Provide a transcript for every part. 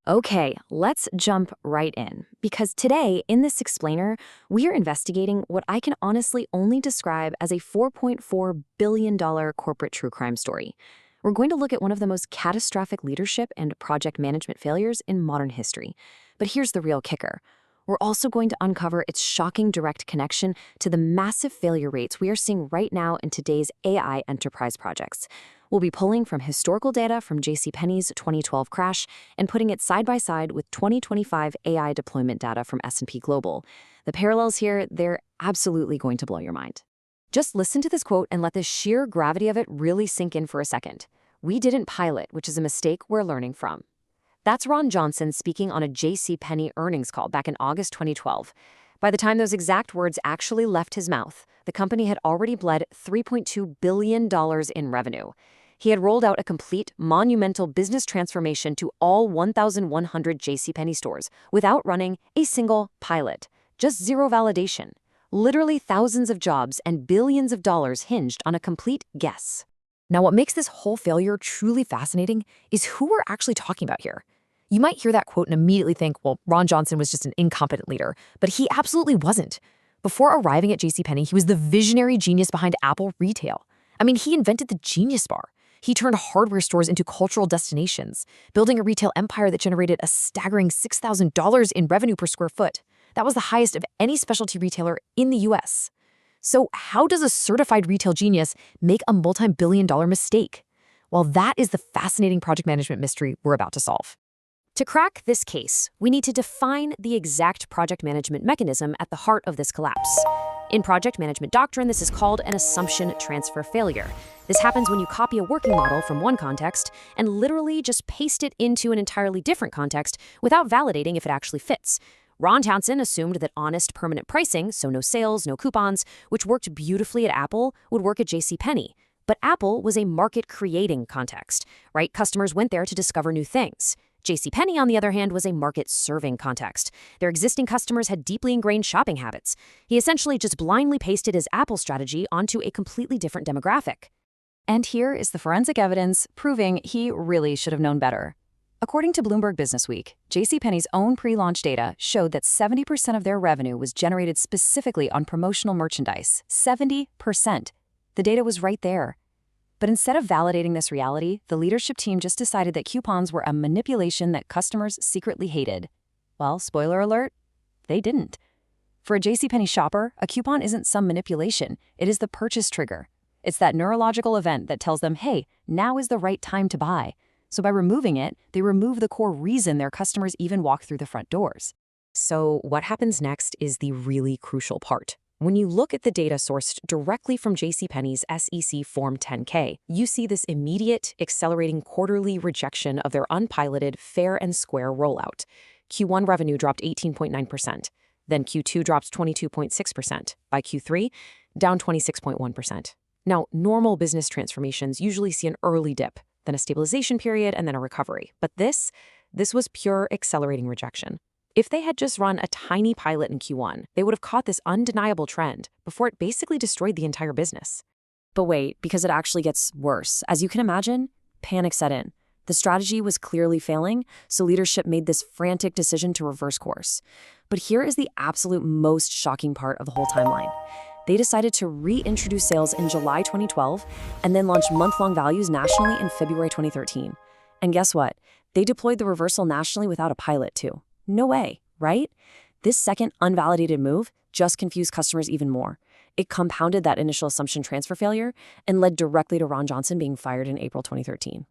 Okay, let's jump right in. Because today, in this explainer, we are investigating what I can honestly only describe as a $4.4 billion corporate true crime story. We're going to look at one of the most catastrophic leadership and project management failures in modern history. But here's the real kicker. We're also going to uncover its shocking direct connection to the massive failure rates we are seeing right now in today's AI enterprise projects. We'll be pulling from historical data from JCPenney's 2012 crash and putting it side by side with 2025 AI deployment data from S&P Global. The parallels here, they're absolutely going to blow your mind. Just listen to this quote and let the sheer gravity of it really sink in for a second. "We didn't pilot, which is a mistake we're learning from." That's Ron Johnson speaking on a JCPenney earnings call back in August 2012. By the time those exact words actually left his mouth, the company had already bled $3.2 billion in revenue. He had rolled out a complete, monumental business transformation to all 1,100 JCPenney stores without running a single pilot. Just zero validation. Literally thousands of jobs and billions of dollars hinged on a complete guess. Now, what makes this whole failure truly fascinating is who we're actually talking about here. You might hear that quote and immediately think, well, Ron Johnson was just an incompetent leader, but he absolutely wasn't. Before arriving at JCPenney, he was the visionary genius behind Apple Retail. I mean, he invented the Genius Bar. He turned hardware stores into cultural destinations, building a retail empire that generated a staggering $6,000 in revenue per square foot. That was the highest of any specialty retailer in the US. So how does a certified retail genius make a multi-billion-dollar mistake? Well, that is the fascinating project management mystery we're about to solve. To crack this case, we need to define the exact project management mechanism at the heart of this collapse. In project management doctrine, this is called an assumption transfer failure. This happens when you copy a working model from one context and literally just paste it into an entirely different context without validating if it actually fits. Ron Townsend assumed that honest permanent pricing, so no sales, no coupons, which worked beautifully at Apple, would work at JCPenney. But Apple was a market-creating context, right? Customers went there to discover new things. JCPenney, on the other hand, was a market-serving context. Their existing customers had deeply ingrained shopping habits. He essentially just blindly pasted his Apple strategy onto a completely different demographic. And here is the forensic evidence proving he really should have known better. According to Bloomberg Businessweek, JCPenney's own pre-launch data showed that 70% of their revenue was generated specifically on promotional merchandise. 70%. The data was right there. But instead of validating this reality, the leadership team just decided that coupons were a manipulation that customers secretly hated. Well, spoiler alert, they didn't. For a JCPenney shopper, a coupon isn't some manipulation. It is the purchase trigger. It's that neurological event that tells them, hey, now is the right time to buy. So by removing it, they remove the core reason their customers even walk through the front doors. So what happens next is the really crucial part. When you look at the data sourced directly from JCPenney's SEC Form 10-K, you see this immediate, accelerating quarterly rejection of their unpiloted fair and square rollout. Q1 revenue dropped 18.9%. Then Q2 dropped 22.6%. By Q3, down 26.1%. Now, normal business transformations usually see an early dip, then a stabilization period, and then a recovery. But this was pure accelerating rejection. If they had just run a tiny pilot in Q1, they would have caught this undeniable trend before it basically destroyed the entire business. But wait, because it actually gets worse. As you can imagine, panic set in. The strategy was clearly failing, so leadership made this frantic decision to reverse course. But here is the absolute most shocking part of the whole timeline. They decided to reintroduce sales in July 2012 and then launch month-long values nationally in February 2013. And guess what? They deployed the reversal nationally without a pilot too. No way, right? This second unvalidated move just confused customers even more. It compounded that initial assumption transfer failure and led directly to Ron Johnson being fired in April 2013.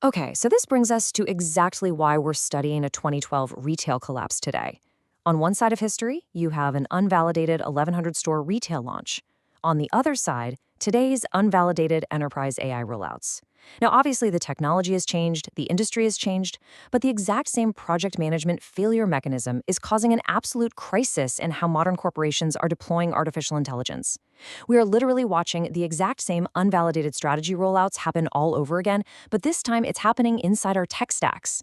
Okay, so this brings us to exactly why we're studying a 2012 retail collapse today. On one side of history, you have an unvalidated 1,100-store retail launch. On the other side, today's unvalidated enterprise AI rollouts. Now, obviously, the technology has changed, the industry has changed, but the exact same project management failure mechanism is causing an absolute crisis in how modern corporations are deploying artificial intelligence. We are literally watching the exact same unvalidated strategy rollouts happen all over again, but this time it's happening inside our tech stacks.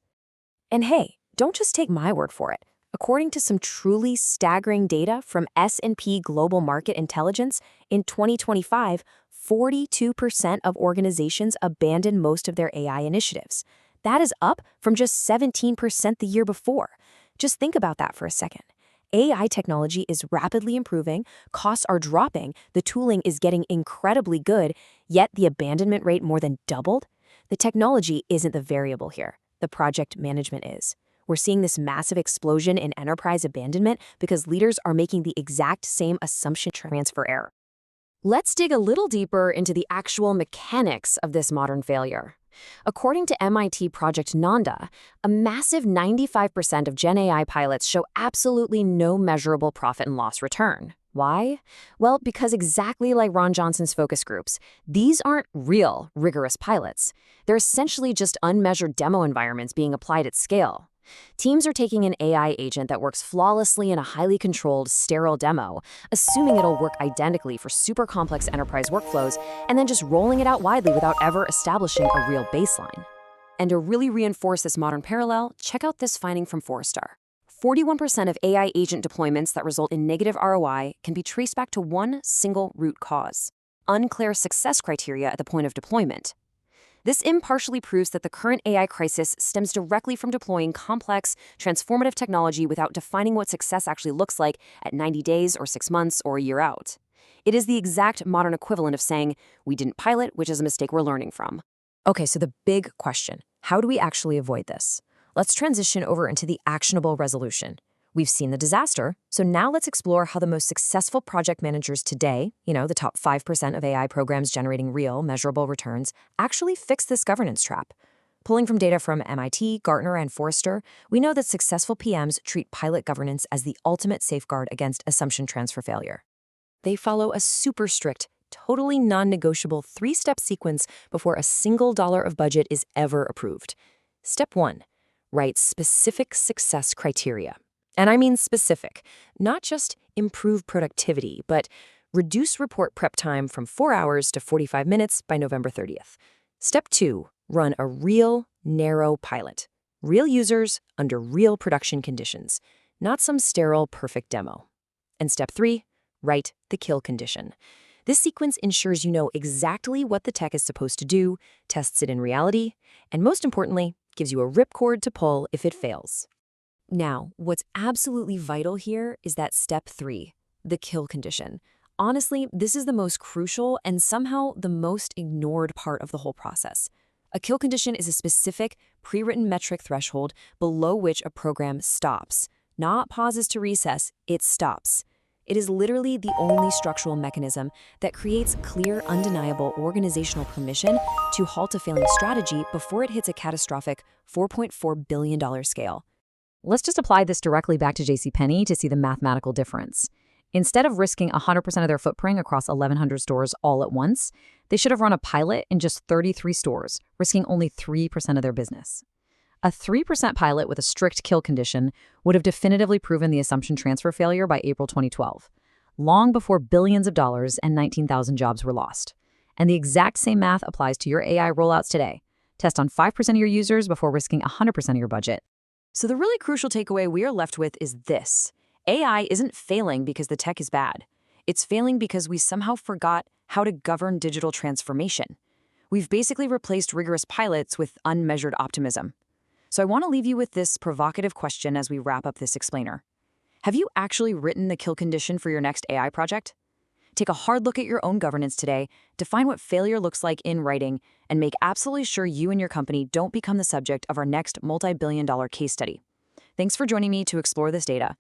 And hey, don't just take my word for it. According to some truly staggering data from S&P Global Market Intelligence, in 2025, 42% of organizations abandoned most of their AI initiatives. That is up from just 17% the year before. Just think about that for a second. AI technology is rapidly improving, costs are dropping, the tooling is getting incredibly good, yet the abandonment rate more than doubled? The technology isn't the variable here. The project management is. We're seeing this massive explosion in enterprise abandonment because leaders are making the exact same assumption transfer error. Let's dig a little deeper into the actual mechanics of this modern failure. According to MIT Project Nanda, a massive 95% of Gen AI pilots show absolutely no measurable profit and loss return. Why? Well, because exactly like Ron Johnson's focus groups, these aren't real, rigorous pilots. They're essentially just unmeasured demo environments being applied at scale. Teams are taking an AI agent that works flawlessly in a highly controlled, sterile demo, assuming it'll work identically for super complex enterprise workflows, and then just rolling it out widely without ever establishing a real baseline. And to really reinforce this modern parallel, check out this finding from Forrester. 41% of AI agent deployments that result in negative ROI can be traced back to one single root cause: unclear success criteria at the point of deployment. This impartially proves that the current AI crisis stems directly from deploying complex, transformative technology without defining what success actually looks like at 90 days or 6 months or a year out. It is the exact modern equivalent of saying, we didn't pilot, which is a mistake we're learning from. Okay, so the big question, how do we actually avoid this? Let's transition over into the actionable resolution. We've seen the disaster, so now let's explore how the most successful project managers today, the top 5% of AI programs generating real, measurable returns, actually fix this governance trap. Pulling from data from MIT, Gartner, and Forrester, we know that successful PMs treat pilot governance as the ultimate safeguard against assumption transfer failure. They follow a super strict, totally non-negotiable 3-step sequence before a single dollar of budget is ever approved. Step 1, write specific success criteria. And I mean specific, not just improve productivity, but reduce report prep time from 4 hours to 45 minutes by November 30th. Step 2, run a real, narrow pilot. Real users under real production conditions, not some sterile, perfect demo. And step 3, write the kill condition. This sequence ensures you know exactly what the tech is supposed to do, tests it in reality, and most importantly, gives you a ripcord to pull if it fails. Now, what's absolutely vital here is that step 3, the kill condition. Honestly, this is the most crucial and somehow the most ignored part of the whole process. A kill condition is a specific, pre-written metric threshold below which a program stops. Not pauses to recess, it stops. It is literally the only structural mechanism that creates clear, undeniable organizational permission to halt a failing strategy before it hits a catastrophic $4.4 billion scale. Let's just apply this directly back to JCPenney to see the mathematical difference. Instead of risking 100% of their footprint across 1,100 stores all at once, they should have run a pilot in just 33 stores, risking only 3% of their business. A 3% pilot with a strict kill condition would have definitively proven the assumption transfer failure by April 2012, long before billions of dollars and 19,000 jobs were lost. And the exact same math applies to your AI rollouts today. Test on 5% of your users before risking 100% of your budget. So the really crucial takeaway we are left with is this. AI isn't failing because the tech is bad. It's failing because we somehow forgot how to govern digital transformation. We've basically replaced rigorous pilots with unmeasured optimism. So I want to leave you with this provocative question as we wrap up this explainer. Have you actually written the kill condition for your next AI project? Take a hard look at your own governance today, define what failure looks like in writing, and make absolutely sure you and your company don't become the subject of our next multi-billion-dollar case study. Thanks for joining me to explore this data.